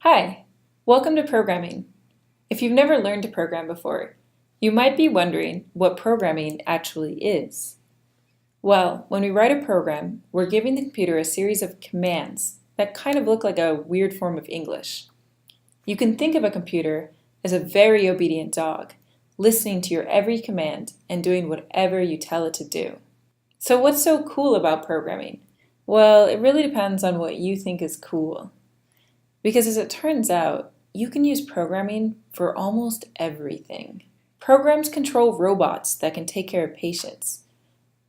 Hi, welcome to programming. If you've never learned to program before, you might be wondering what programming actually is. Well, when we write a program, we're giving the computer a series of commands that kind of look like a weird form of English. You can think of a computer as a very obedient dog, listening to your every command and doing whatever you tell it to do. So what's so cool about programming? Well, it really depends on what you think is cool. Because as it turns out, you can use programming for almost everything. Programs control robots that can take care of patients.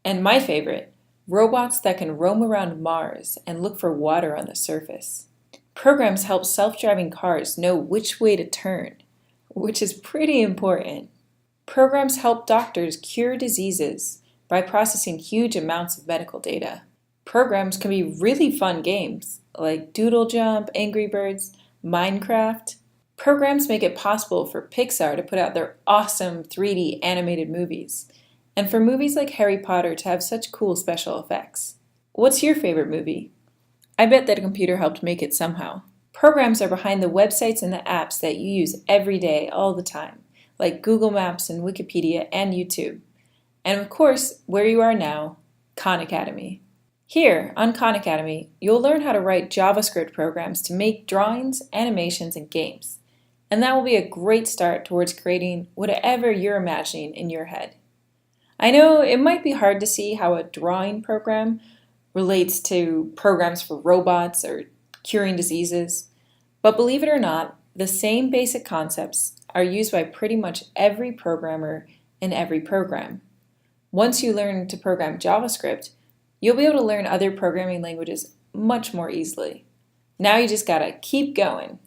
And my favorite, robots that can roam around Mars and look for water on the surface. Programs help self-driving cars know which way to turn, which is pretty important. Programs help doctors cure diseases by processing huge amounts of medical data. Programs can be really fun games, like Doodle Jump, Angry Birds, Minecraft. Programs make it possible for Pixar to put out their awesome 3D animated movies, and for movies like Harry Potter to have such cool special effects. What's your favorite movie? I bet that a computer helped make it somehow. Programs are behind the websites and the apps that you use every day, all the time, like Google Maps and Wikipedia and YouTube. And of course, where you are now, Khan Academy. Here, on Khan Academy, you'll learn how to write JavaScript programs to make drawings, animations, and games. And that will be a great start towards creating whatever you're imagining in your head. I know it might be hard to see how a drawing program relates to programs for robots or curing diseases, but believe it or not, the same basic concepts are used by pretty much every programmer in every program. Once you learn to program JavaScript, you'll be able to learn other programming languages much more easily. Now you just gotta keep going.